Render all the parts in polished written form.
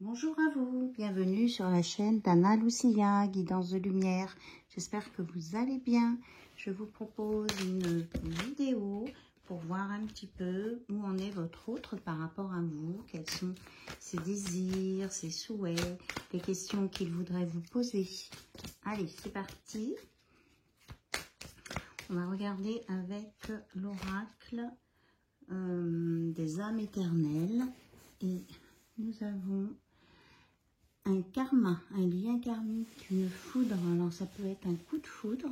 Bonjour à vous, bienvenue sur la chaîne d'Anna Lucia, Guidance de Lumière. J'espère que vous allez bien. Je vous propose une vidéo pour voir un petit peu où en est votre autre par rapport à vous. Quels sont ses désirs, ses souhaits, les questions qu'il voudrait vous poser. Allez, c'est parti. On va regarder avec l'oracle des âmes éternelles. Et nous avons un karma, un lien karmique, une foudre. Alors ça peut être un coup de foudre,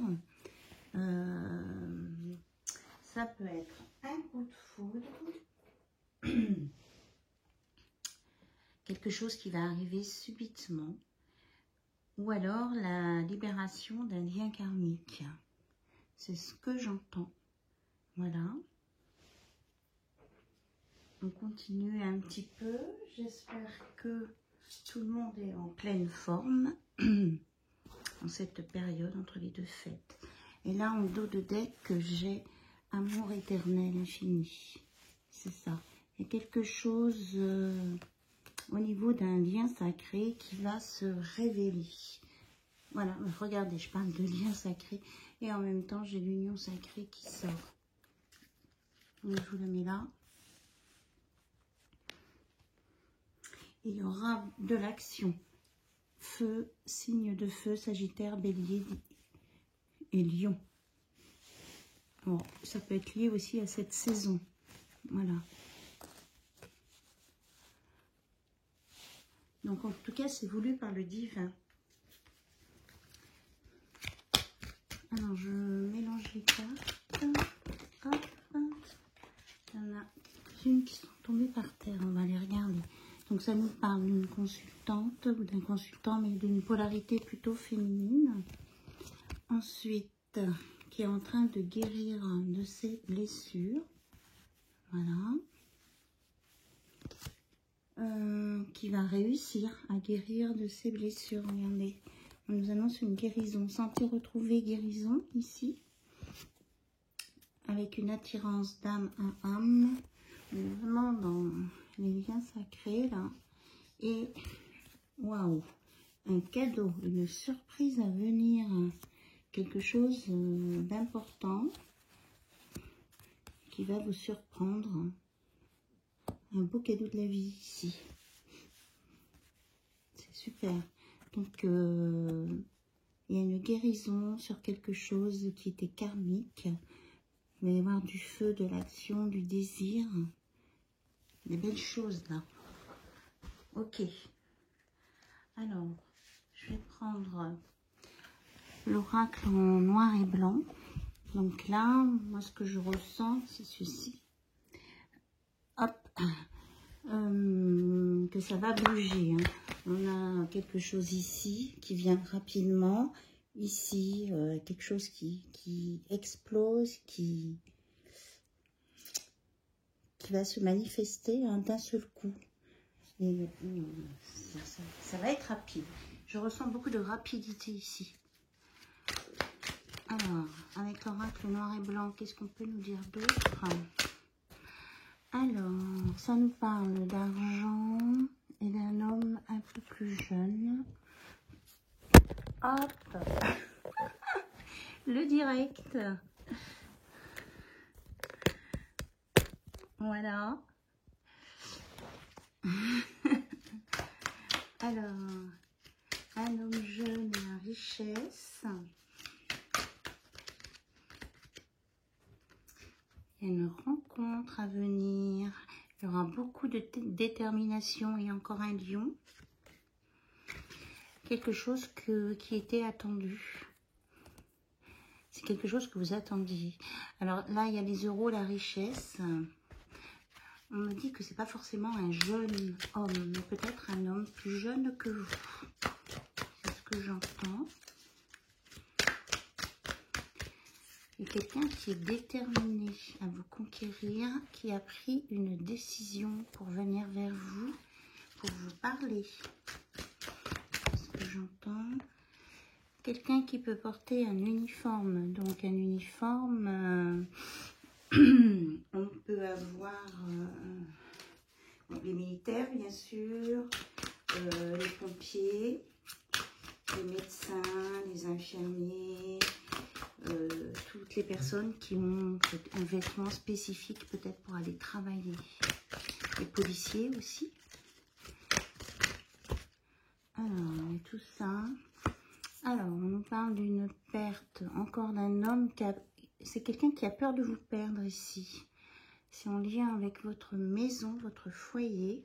ça peut être un coup de foudre, quelque chose qui va arriver subitement, ou alors la libération d'un lien karmique. C'est ce que j'entends. Voilà. On continue un petit peu. J'espère que tout le monde est en pleine forme en cette période entre les deux fêtes. Et là, en dos de deck, j'ai amour éternel infini. C'est ça. Il y a quelque chose au niveau d'un lien sacré qui va se révéler. Voilà, regardez, je parle de lien sacré et en même temps, j'ai l'union sacrée qui sort. Donc, je vous le mets là. Il y aura de l'action. Feu, signe de feu, Sagittaire, Bélier et Lion. Bon, ça peut être lié aussi à cette saison. Voilà. Donc, en tout cas, c'est voulu par le divin. Alors, je mélange les cartes. Hop, hop. Il y en a une qui sont tombées par terre. On va les regarder. Donc, ça nous parle d'une consultante ou d'un consultant, mais d'une polarité plutôt féminine. Ensuite, qui est en train de guérir de ses blessures. Voilà. Qui va réussir à guérir de ses blessures. Regardez, on nous annonce une guérison. Santé retrouvée, guérison ici. Avec une attirance d'âme à âme. On est vraiment dans les liens sacrés là. Et waouh, un cadeau, une surprise à venir. Quelque chose d'important qui va vous surprendre. Un beau cadeau de la vie ici. C'est super. Donc, il y a une guérison sur quelque chose qui était karmique. Il va y avoir du feu, de l'action, du désir. Des belles choses là. Ok. Alors, je vais prendre l'oracle en noir et blanc. Donc là, moi ce que je ressens, c'est ceci. Hop. Que ça va bouger. Hein. On a quelque chose ici qui vient rapidement. Ici, quelque chose qui explose, qui va se manifester hein, d'un seul coup. Et, ça va être rapide. Je ressens beaucoup de rapidité ici. Alors, avec l'oracle noir et blanc, qu'est-ce qu'on peut nous dire d'autre? Alors, ça nous parle d'argent et d'un homme un peu plus jeune. Hop, le direct. Voilà. Alors, un homme jeune et la richesse. Il y a une rencontre à venir. Il y aura beaucoup de détermination et encore un lion. Quelque chose qui était attendu. C'est quelque chose que vous attendiez. Alors là, il y a les euros, la richesse. On me dit que c'est pas forcément un jeune homme, mais peut-être un homme plus jeune que vous. C'est ce que j'entends. Il y a quelqu'un qui est déterminé à vous conquérir, qui a pris une décision pour venir vers vous, pour vous parler. C'est ce que j'entends. Quelqu'un qui peut porter un uniforme. Donc un uniforme, on peut avoir les militaires bien sûr, les pompiers, les médecins, les infirmiers, toutes les personnes qui ont un vêtement spécifique peut-être pour aller travailler. Les policiers aussi. Alors, et tout ça. Alors, on nous parle d'une perte encore d'un homme qui a... C'est quelqu'un qui a peur de vous perdre ici. C'est en lien avec votre maison, votre foyer.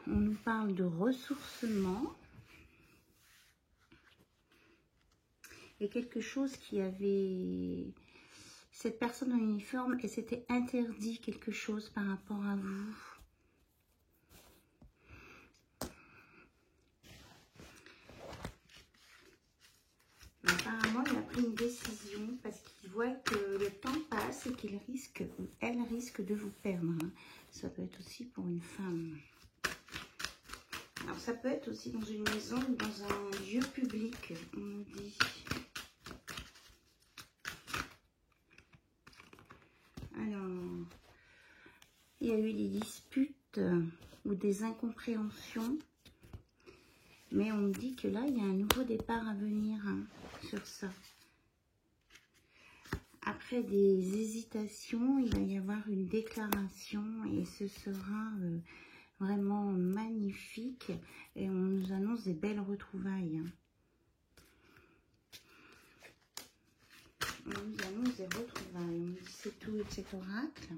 On nous parle de ressourcement. Et quelque chose qui avait... Cette personne en uniforme, et c'était interdit quelque chose par rapport à vous. Apparemment, il a pris une décision parce qu'il voit que le temps passe et qu'il risque, ou elle risque de vous perdre. Ça peut être aussi pour une femme. Alors, ça peut être aussi dans une maison ou dans un lieu public, on nous dit. Alors, il y a eu des disputes ou des incompréhensions. Mais on me dit que là, il y a un nouveau départ à venir sur ça. Après des hésitations, il va y avoir une déclaration et ce sera vraiment magnifique. Et on nous annonce des belles retrouvailles. On nous annonce des retrouvailles. On dit c'est tout et cet oracle.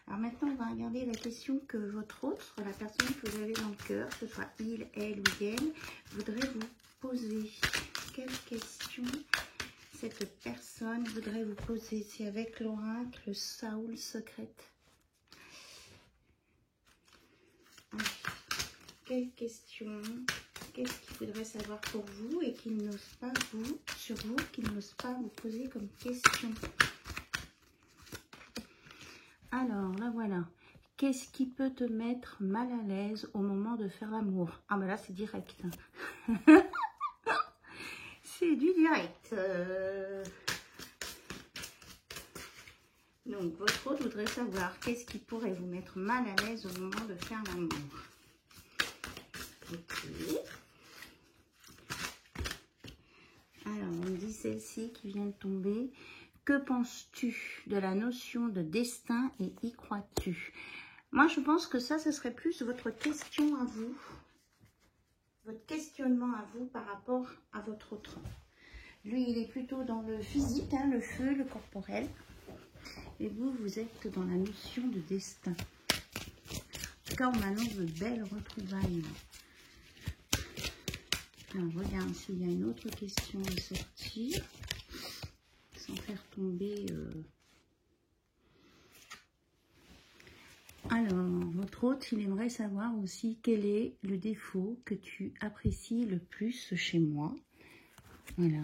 Alors maintenant, on va regarder la question que votre autre, la personne que vous avez dans le cœur, que ce soit il, elle ou elle, voudrait vous poser. Quelle question cette personne voudrait vous poser? C'est avec l'oracle Saoul secrète. Quelle question? Qu'est-ce qu'il faudrait savoir pour vous et qu'il n'ose pas vous, sur vous, qu'il n'ose pas vous poser comme question? Alors, là voilà. Qu'est-ce qui peut te mettre mal à l'aise au moment de faire l'amour? Ah, mais là, c'est direct. C'est du direct. Donc, votre autre voudrait savoir qu'est-ce qui pourrait vous mettre mal à l'aise au moment de faire l'amour. Ok. Alors, on dit celle-ci qui vient de tomber. Que penses-tu de la notion de destin et y crois-tu? Moi, je pense que ça, ce serait plus votre question à vous. Votre questionnement à vous par rapport à votre autre. Lui, il est plutôt dans le physique, hein, le feu, le corporel. Et vous, vous êtes dans la notion de destin. En tout cas, on annonce de belles retrouvailles. Alors, regarde s'il y a une autre question à sortir. Sans faire tomber... Alors, votre hôte, il aimerait savoir aussi quel est le défaut que tu apprécies le plus chez moi. Voilà.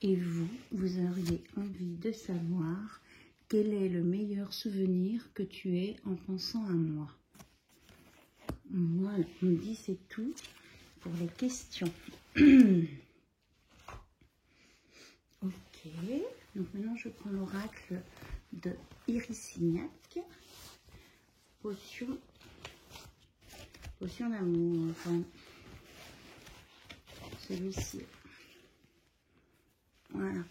Et vous, vous auriez envie de savoir quel est le meilleur souvenir que tu aies en pensant à moi. Voilà, on me dit c'est tout pour les questions. Ok, donc maintenant je prends l'oracle de Iris-Signac. Potion d'amour, enfin, celui-ci. Voilà.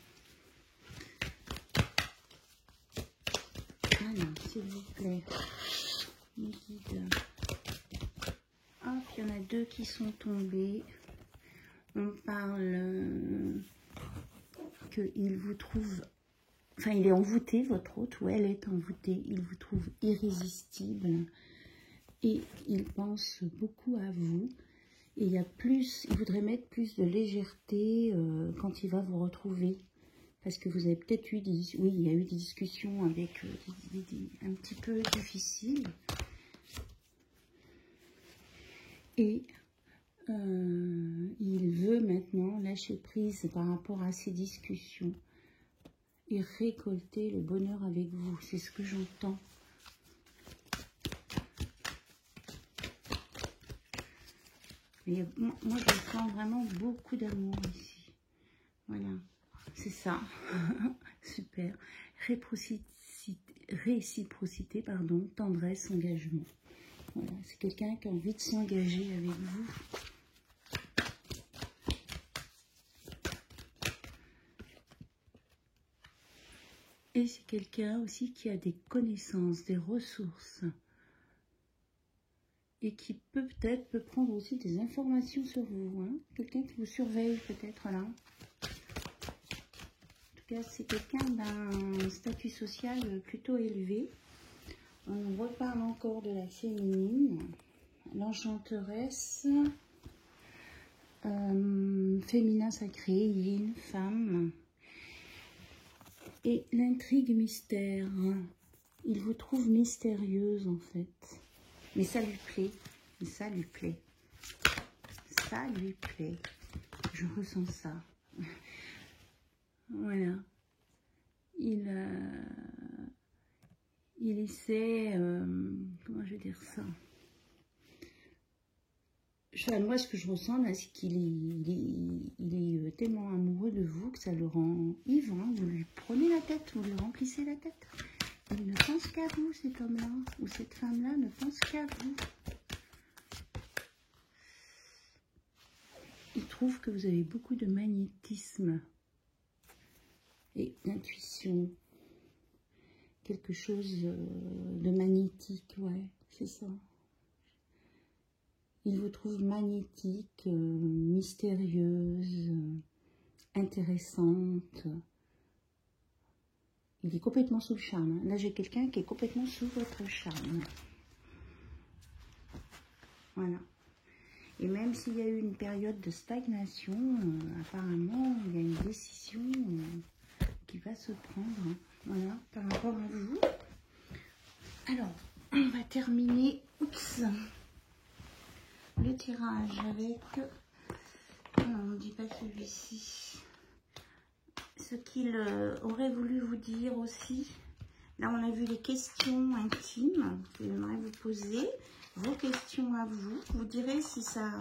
Alors, s'il vous plaît, mes guides. Hop, il y en a deux qui sont tombés. On parle qu'il vous trouve... Enfin, il est envoûté, votre hôte, ou elle est envoûtée. Il vous trouve irrésistible. Et il pense beaucoup à vous. Et il y a plus... Il voudrait mettre plus de légèreté quand il va vous retrouver. Parce que vous avez peut-être eu des... Oui, il y a eu des discussions avec un petit peu difficiles. Et il veut maintenant lâcher prise par rapport à ces discussions. Et récolter le bonheur avec vous. C'est ce que j'entends. Moi, je sens vraiment beaucoup d'amour ici. Voilà. C'est ça. Super. Réciprocité, pardon, tendresse, engagement. Voilà, c'est quelqu'un qui a envie de s'engager avec vous. Et c'est quelqu'un aussi qui a des connaissances, des ressources. Et qui peut prendre aussi des informations sur vous. Hein. Quelqu'un qui vous surveille peut-être là. En tout cas, c'est quelqu'un d'un statut social plutôt élevé. On reparle encore de la féminine, l'enchanteresse, féminin sacré, yin, femme. Et l'intrigue mystère. Il vous trouve mystérieuse en fait. Mais ça lui plaît, ça lui plaît, ça lui plaît, je ressens ça. Voilà, il essaie, comment je vais dire ça, moi ce que je ressens là, c'est qu'il est tellement amoureux de vous que ça le rend ivre, hein. Vous lui prenez la tête, vous lui remplissez la tête. Il ne pense qu'à vous, cet homme-là, ou cette femme-là ne pense qu'à vous. Il trouve que vous avez beaucoup de magnétisme et d'intuition. Quelque chose de magnétique, ouais, c'est ça. Il vous trouve magnétique, mystérieuse, intéressante. Il est complètement sous le charme. Là, j'ai quelqu'un qui est complètement sous votre charme. Voilà. Et même s'il y a eu une période de stagnation, apparemment, il y a une décision qui va se prendre. Voilà, par rapport à vous. Alors, on va terminer le tirage avec... Non, on ne dit pas celui-ci. Ce qu'il aurait voulu vous dire aussi. Là, on a vu les questions intimes que j'aimerais vous poser. Vos questions à vous. Vous direz si ça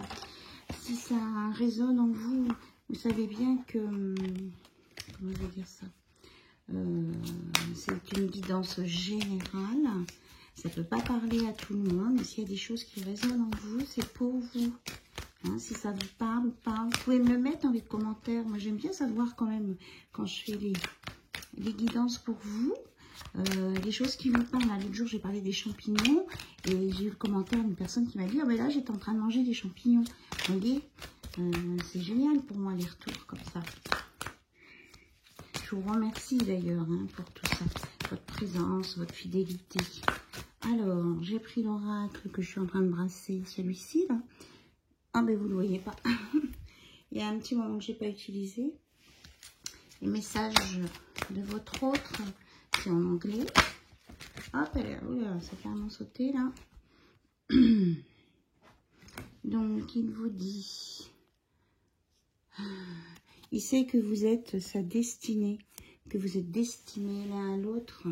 résonne en vous. Vous savez bien que... Comment je vais dire ça, c'est une guidance générale. Ça ne peut pas parler à tout le monde. Mais s'il y a des choses qui résonnent en vous, c'est pour vous. Hein, si ça vous parle ou pas, vous pouvez me le mettre dans les commentaires. Moi, j'aime bien savoir quand même, quand je fais les guidances pour vous, les choses qui vous parlent. L'autre jour, j'ai parlé des champignons et j'ai eu le commentaire d'une personne qui m'a dit « Oh, mais là, j'étais en train de manger des champignons. » Vous voyez, c'est génial pour moi, les retours comme ça. Je vous remercie d'ailleurs hein, pour tout ça, votre présence, votre fidélité. Alors, j'ai pris l'oracle que je suis en train de brasser, celui-ci là. Ah ben vous ne le voyez pas. Il y a un petit moment que je n'ai pas utilisé. Les messages de votre autre, c'est en anglais. Hop, là, ça a carrément sauté là. Donc, il vous dit... Il sait que vous êtes sa destinée, que vous êtes destinés l'un à l'autre.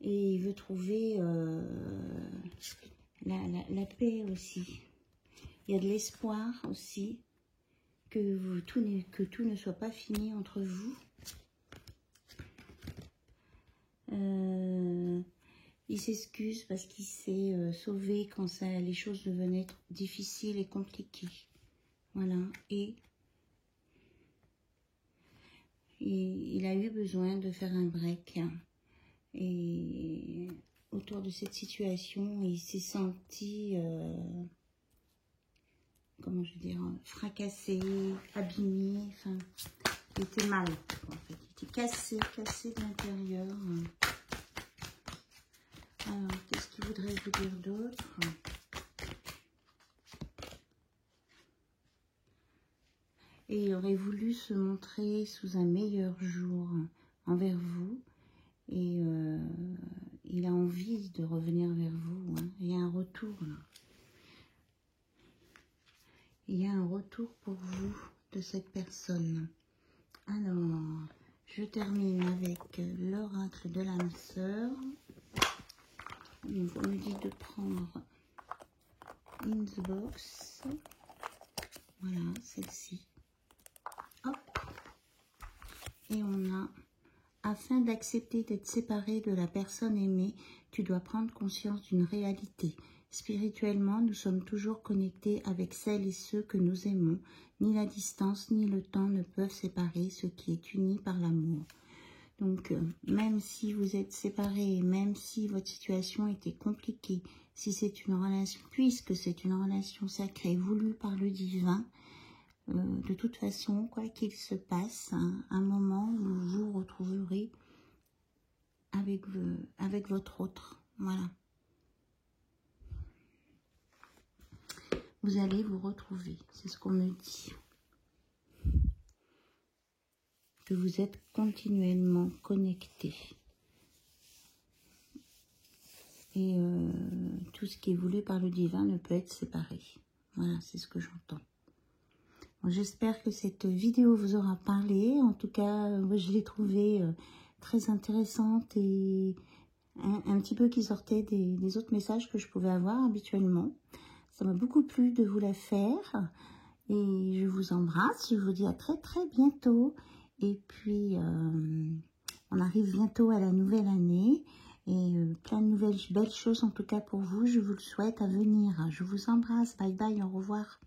Et il veut trouver la paix aussi. Il y a de l'espoir aussi que tout ne soit pas fini entre vous. Il s'excuse parce qu'il s'est sauvé quand les choses devenaient difficiles et compliquées. Voilà. Et il a eu besoin de faire un break. Et autour de cette situation, il s'est senti... comment je veux dire, fracassé, abîmé, enfin, il était mal, en fait. Il était cassé de l'intérieur. Alors, qu'est-ce qu'il voudrait vous dire d'autre? Et il aurait voulu se montrer sous un meilleur jour envers vous. Et il a envie de revenir vers vous. Hein. Il y a un retour, là. Il y a un retour pour vous de cette personne. Alors, je termine avec l'oracle de l'âme sœur. On me dit de prendre In the Box. Voilà, celle-ci. Hop. Et on a, afin d'accepter d'être séparé de la personne aimée, Tu dois prendre conscience d'une réalité. Spirituellement, nous sommes toujours connectés avec celles et ceux que nous aimons. Ni la distance ni le temps ne peuvent séparer ce qui est uni par l'amour. Donc, même si vous êtes séparés, même si votre situation était compliquée, si c'est une relation, puisque c'est une relation sacrée voulue par le divin, de toute façon, quoi qu'il se passe, un moment où vous vous retrouverez avec votre autre. Voilà. Vous allez vous retrouver, c'est ce qu'on me dit. Que vous êtes continuellement connectés. Et tout ce qui est voulu par le divin ne peut être séparé. Voilà, c'est ce que j'entends. Bon, j'espère que cette vidéo vous aura parlé. En tout cas, je l'ai trouvée très intéressante et un petit peu qui sortait des autres messages que je pouvais avoir habituellement. Ça m'a beaucoup plu de vous la faire. Et je vous embrasse. Je vous dis à très très bientôt. Et puis, on arrive bientôt à la nouvelle année. Et plein de nouvelles belles choses en tout cas pour vous. Je vous le souhaite à venir. Je vous embrasse. Bye bye. Au revoir.